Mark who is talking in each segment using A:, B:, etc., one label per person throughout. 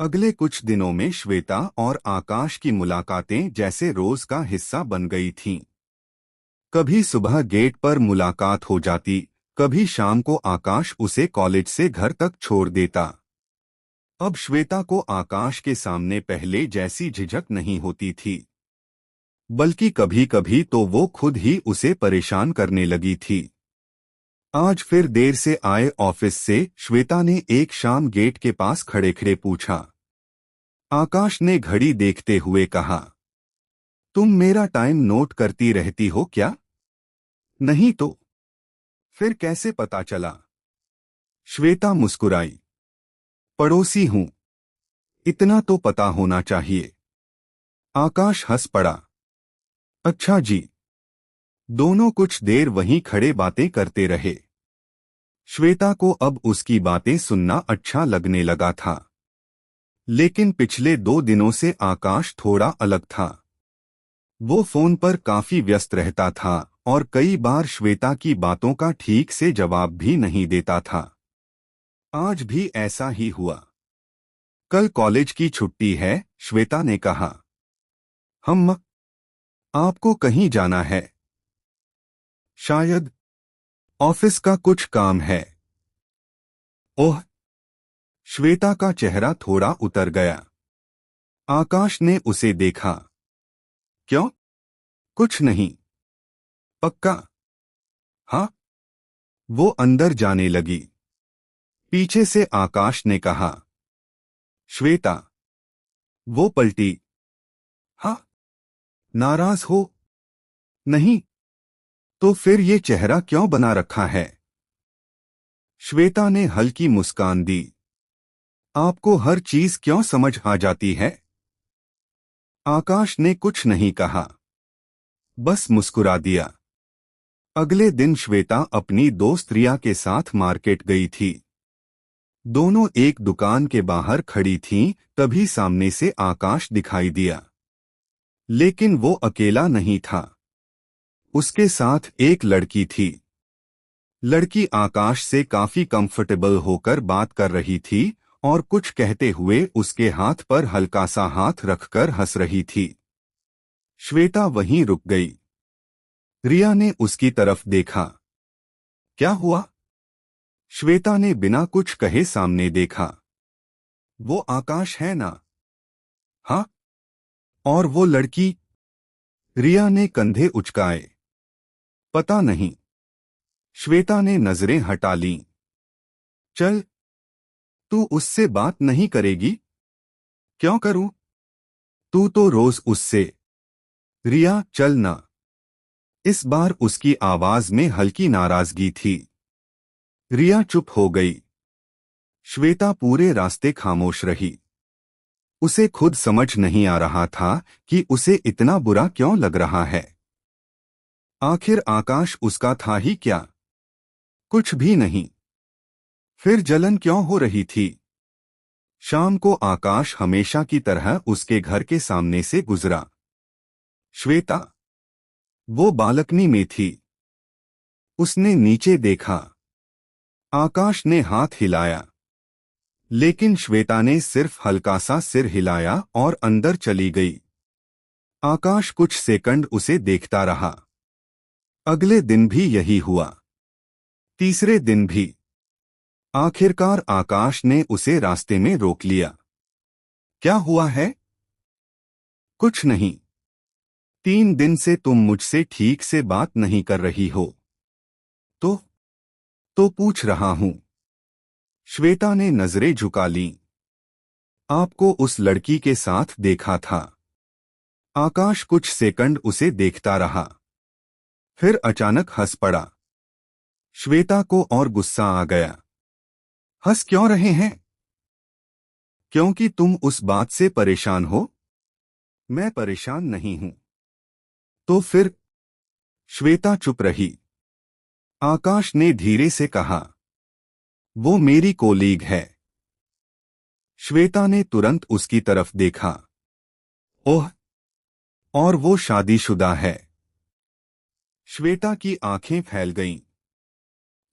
A: अगले कुछ दिनों में श्वेता और आकाश की मुलाकातें जैसे रोज का हिस्सा बन गई थीं। कभी सुबह गेट पर मुलाकात हो जाती, कभी शाम को आकाश उसे कॉलेज से घर तक छोड़ देता। अब श्वेता को आकाश के सामने पहले जैसी झिझक नहीं होती थी, बल्कि कभी कभी तो वो खुद ही उसे परेशान करने लगी थी। आज फिर देर से आए ऑफिस से श्वेता ने एक शाम गेट के पास खड़े खड़े पूछा। आकाश ने घड़ी देखते हुए कहा, तुम मेरा टाइम नोट करती रहती हो क्या? नहीं तो फिर कैसे पता चला? श्वेता मुस्कुराई। पड़ोसी हूं, इतना तो पता होना चाहिए। आकाश हंस पड़ा। अच्छा जी। दोनों कुछ देर वहीं खड़े बातें करते रहे। श्वेता को अब उसकी बातें सुनना अच्छा लगने लगा था। लेकिन पिछले 2 दिनों से आकाश थोड़ा अलग था। वो फोन पर काफी व्यस्त रहता था और कई बार श्वेता की बातों का ठीक से जवाब भी नहीं देता था। आज भी ऐसा ही हुआ। कल कॉलेज की छुट्टी है, श्वेता ने कहा। हम आपको कहीं जाना है? शायद ऑफिस का कुछ काम है। ओह। श्वेता का चेहरा थोड़ा उतर गया। आकाश ने उसे देखा। क्यों? कुछ नहीं। पक्का? हाँ। वो अंदर जाने लगी। पीछे से आकाश ने कहा, श्वेता। वो पलटी। हाँ। नाराज हो? नहीं। तो फिर ये चेहरा क्यों बना रखा है? श्वेता ने हल्की मुस्कान दी। आपको हर चीज क्यों समझ आ जाती है? आकाश ने कुछ नहीं कहा, बस मुस्कुरा दिया। अगले दिन श्वेता अपनी दोस्त रिया के साथ मार्केट गई थी। दोनों एक दुकान के बाहर खड़ी थीं, तभी सामने से आकाश दिखाई दिया। लेकिन वो अकेला नहीं था। उसके साथ एक लड़की थी। लड़की आकाश से काफी कंफर्टेबल होकर बात कर रही थी और कुछ कहते हुए उसके हाथ पर हल्का सा हाथ रखकर हंस रही थी। श्वेता वहीं रुक गई। रिया ने उसकी तरफ देखा। क्या हुआ? श्वेता ने बिना कुछ कहे सामने देखा। वो आकाश है ना? हाँ। और वो लड़की? रिया ने कंधे उचकाए। पता नहीं। श्वेता ने नजरें हटा लीं। चल। तू उससे बात नहीं करेगी? क्यों करूं? तू तो रोज उससे। रिया, चल ना। इस बार उसकी आवाज में हल्की नाराजगी थी। रिया चुप हो गई। श्वेता पूरे रास्ते खामोश रही। उसे खुद समझ नहीं आ रहा था कि उसे इतना बुरा क्यों लग रहा है। आखिर आकाश उसका था ही क्या? कुछ भी नहीं। फिर जलन क्यों हो रही थी? शाम को आकाश हमेशा की तरह उसके घर के सामने से गुजरा। श्वेता। वो बालकनी में थी। उसने नीचे देखा। आकाश ने हाथ हिलाया, लेकिन श्वेता ने सिर्फ हल्का सा सिर हिलाया और अंदर चली गई। आकाश कुछ सेकंड उसे देखता रहा। अगले दिन भी यही हुआ। तीसरे दिन भी। आखिरकार आकाश ने उसे रास्ते में रोक लिया। क्या हुआ है? कुछ नहीं। 3 दिन से तुम मुझसे ठीक से बात नहीं कर रही हो। तो पूछ रहा हूं। श्वेता ने नजरें झुका लीं। आपको उस लड़की के साथ देखा था। आकाश कुछ सेकंड उसे देखता रहा, फिर अचानक हंस पड़ा। श्वेता को और गुस्सा आ गया। हंस क्यों रहे हैं? क्योंकि तुम उस बात से परेशान हो? मैं परेशान नहीं हूं। तो फिर? श्वेता चुप रही। आकाश ने धीरे से कहा, वो मेरी कोलीग है। श्वेता ने तुरंत उसकी तरफ देखा। ओह। और वो शादीशुदा है? श्वेता की आंखें फैल गईं।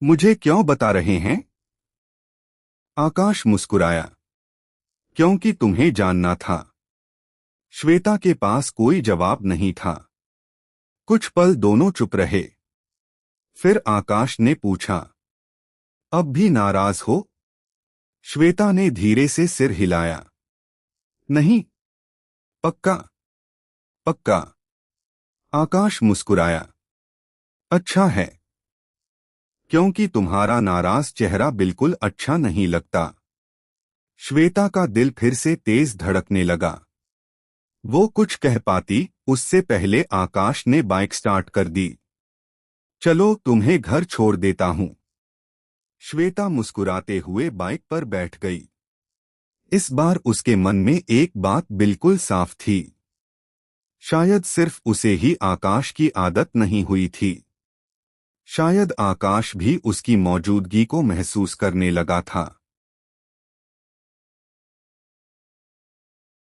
A: मुझे क्यों बता रहे हैं? आकाश मुस्कुराया। क्योंकि तुम्हें जानना था। श्वेता के पास कोई जवाब नहीं था। कुछ पल दोनों चुप रहे। फिर आकाश ने पूछा, अब भी नाराज हो? श्वेता ने धीरे से सिर हिलाया। नहीं, पक्का पक्का। आकाश मुस्कुराया। अच्छा है, क्योंकि तुम्हारा नाराज चेहरा बिल्कुल अच्छा नहीं लगता। श्वेता का दिल फिर से तेज धड़कने लगा। वो कुछ कह पाती उससे पहले आकाश ने बाइक स्टार्ट कर दी। चलो, तुम्हें घर छोड़ देता हूं। श्वेता मुस्कुराते हुए बाइक पर बैठ गई। इस बार उसके मन में एक बात बिल्कुल साफ थी। शायद सिर्फ उसे ही आकाश की आदत नहीं हुई थी। शायद आकाश भी उसकी मौजूदगी को महसूस करने लगा था।